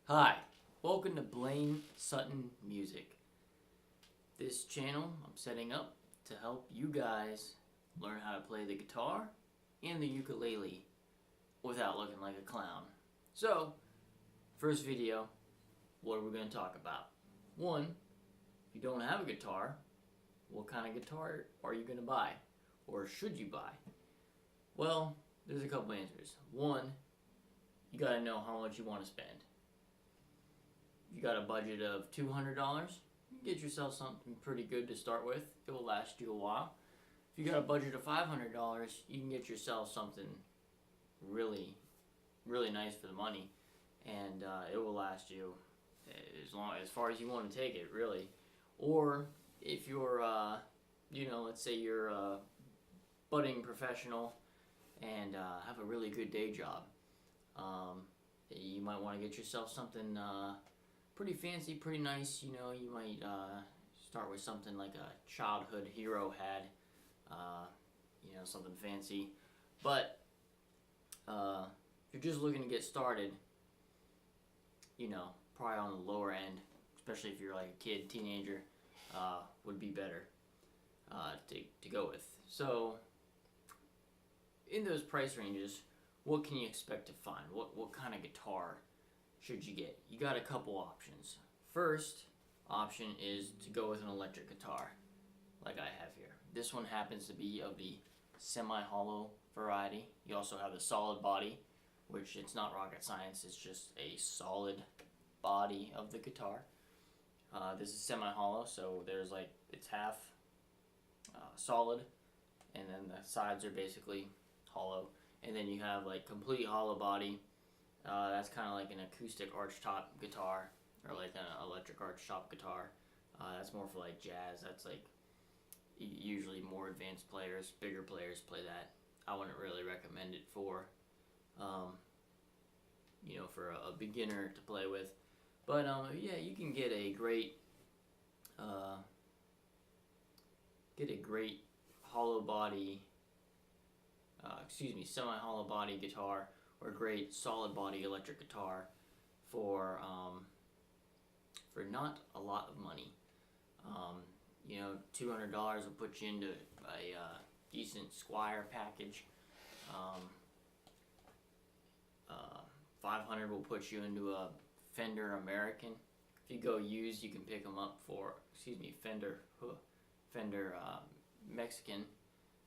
Hi, welcome to Blaine Sutton Music. This channel I'm setting up to help you guys learn how to play the guitar and the ukulele without looking like a clown. So, first video, what are we going to talk about? One, if you don't have a guitar, what kind of guitar are you going to buy? Or should you buy? Well, there's a couple answers. One, you got to know how much you want to spend. If you got a budget of $200, you can get yourself something pretty good to start with. It will last you a while. If you got a budget of $500, you can get yourself something really nice for the money, and it will last you as far as you want to take it, really. Or if you're, let's say you're a budding professional and have a really good day job, you might want to get yourself something pretty fancy, pretty nice. You might start with something like a childhood hero had, something fancy. But if you're just looking to get started, probably on the lower end, especially if you're like a kid, teenager, would be better to go with. So in those price ranges, what can you expect to find? What kind of guitar should you get? You got a couple options. First option is to go with an electric guitar, like I have here. This one happens to be of the semi-hollow variety. You also have the solid body, which it's not rocket science, it's just a solid body of the guitar. This is semi-hollow, so there's it's half solid, and then the sides are basically hollow. And then you have complete hollow body. That's kind of like an acoustic archtop guitar, or like an electric archtop guitar. That's more for jazz. That's usually more advanced players, bigger players play that. I wouldn't really recommend it for, for a beginner to play with. But yeah, you can get a great, hollow body, semi-hollow body guitar, or a great solid body electric guitar for not a lot of money. $200 will put you into a decent Squire package. $500 will put you into a Fender American. If you go used, you can pick them up for Fender Mexican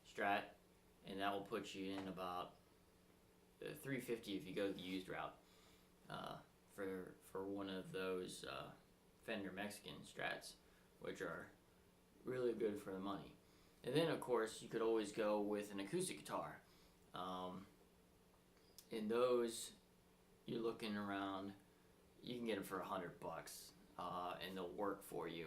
Strat, and that will put you in about $350 if you go the used route for one of those Fender Mexican Strats, which are really good for the money. And then of course you could always go with an acoustic guitar. In those, you're looking around, you can get them for $100, and they'll work for you.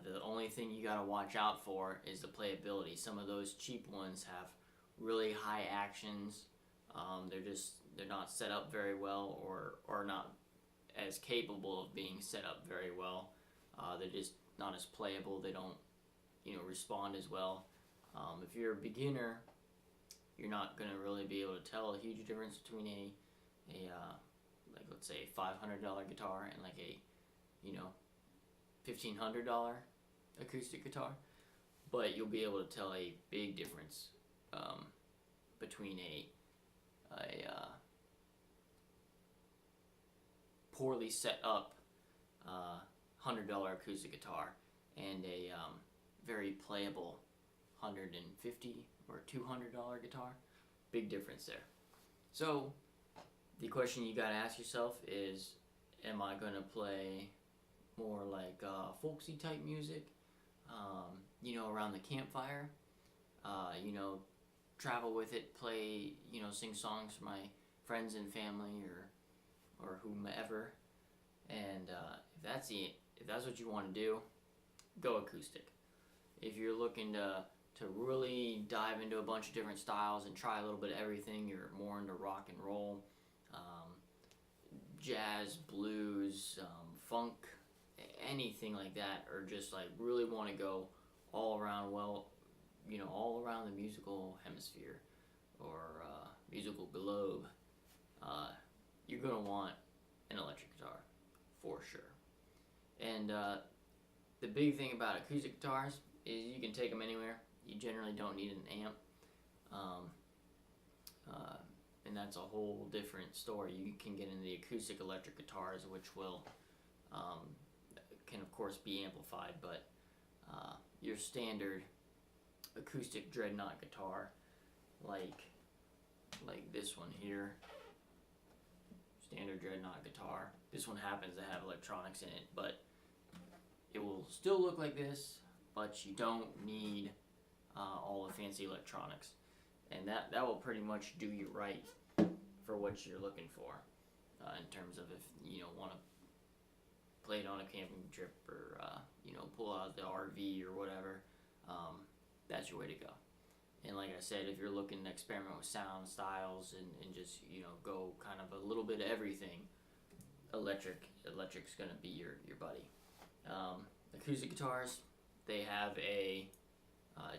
The only thing you gotta watch out for is the playability. Some of those cheap ones have really high actions. They're not set up very well, or not as capable of being set up very well. They're just not as playable. They don't respond as well. If you're a beginner, you're not gonna really be able to tell a huge difference between a let's say a $500 guitar and a $1,500 acoustic guitar, but you'll be able to tell a big difference between a poorly set up $100 acoustic guitar and a very playable $150 or $200 guitar. Big difference there. So the question you gotta ask yourself is, am I gonna play more folksy type music, around the campfire, travel with it, play, sing songs for my friends and family or whomever, and if that's what you want to do, go acoustic. If you're looking to really dive into a bunch of different styles and try a little bit of everything, you're more into rock and roll, jazz, blues, funk, anything like that, or just really want to go all around, all around the musical hemisphere or musical globe, you're going to want an electric guitar. for sure. And the big thing about acoustic guitars is you can take them anywhere. You generally don't need an amp. And that's a whole different story. You can get into the acoustic electric guitars, which will can of course be amplified, but your standard acoustic dreadnought guitar, like this one here, standard dreadnought guitar. This one happens to have electronics in it, but it will still look like this, but you don't need all the fancy electronics. And that will pretty much do you right for what you're looking for, in terms of if you want to play it on a camping trip, or pull out the RV or whatever. That's your way to go. And like I said, if you're looking to experiment with sound styles and just go kind of a little bit of everything, electric's gonna be your buddy. Acoustic guitars, they have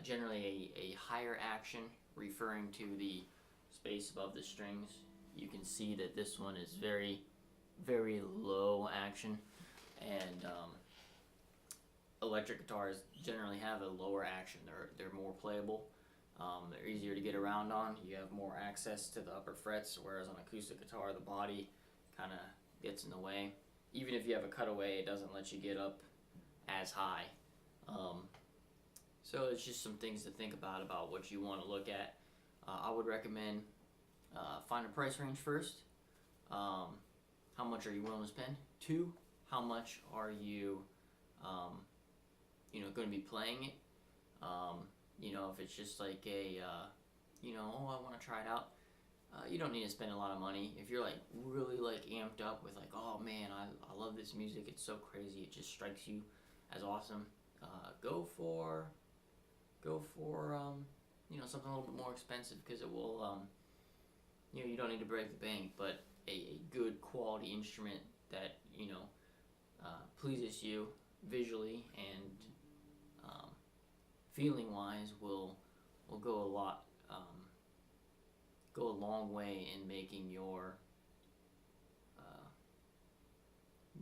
generally a higher action, referring to the space above the strings. You can see that this one is very, very low action, and electric guitars generally have a lower action. They're more playable. They're easier to get around on. You have more access to the upper frets, whereas on acoustic guitar, the body kind of gets in the way. Even if you have a cutaway, it doesn't let you get up as high. So it's just some things to think about what you want to look at. I would recommend find a price range first. How much are you willing to spend? 2, how much are you going to be playing it? If it's just like a I want to try it out, you don't need to spend a lot of money. If you're like really like amped up with like, oh man, I love this music, it's so crazy, it just strikes you as awesome, go for something a little bit more expensive, because it will you don't need to break the bank, but a good quality instrument that pleases you visually and feeling wise will go a long way in making your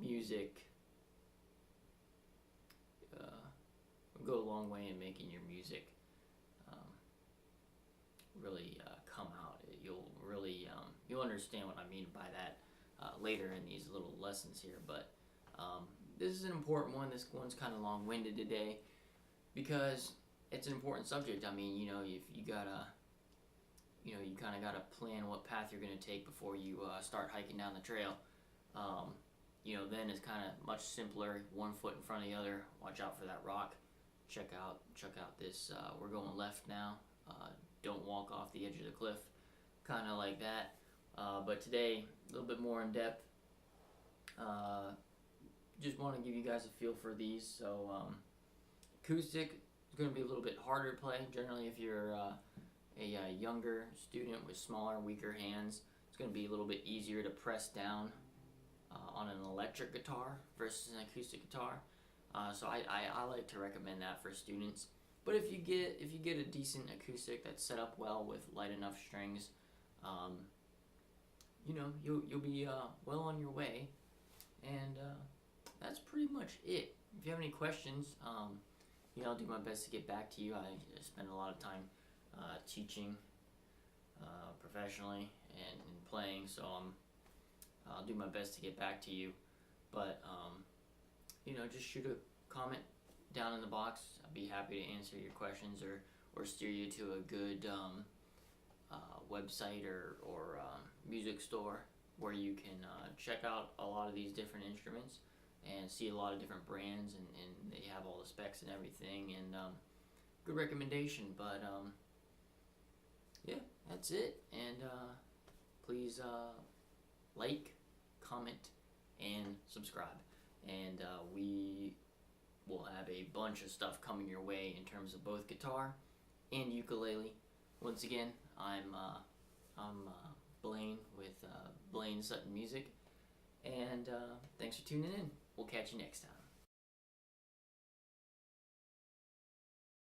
music really come out. You'll understand what I mean by that later in these little lessons here, but this is an important one. This one's kind of long-winded today because it's an important subject. I mean, if you gotta, you kind of gotta plan what path you're gonna take before you start hiking down the trail. Then it's kind of much simpler. One foot in front of the other. Watch out for that rock. Check out this. We're going left now. Don't walk off the edge of the cliff. Kind of like that. But today, a little bit more in depth. Just want to give you guys a feel for these. So, acoustic is going to be a little bit harder to play. Generally, if you're a younger student with smaller, weaker hands, it's going to be a little bit easier to press down on an electric guitar versus an acoustic guitar. So I like to recommend that for students. But if you get a decent acoustic that's set up well with light enough strings, you'll be well on your way. And that's pretty much it. If you have any questions, I'll do my best to get back to you. I spend a lot of time teaching professionally and playing, so I'll do my best to get back to you. But just shoot a comment down in the box. I'd be happy to answer your questions or steer you to a good website or music store where you can check out a lot of these different instruments and see a lot of different brands, and they have all the specs and everything, and good recommendation. But yeah, that's it. And please like, comment, and subscribe. And we will have a bunch of stuff coming your way in terms of both guitar and ukulele. Once again, I'm Blaine with Blaine Sutton Music, and thanks for tuning in. We'll catch you next time.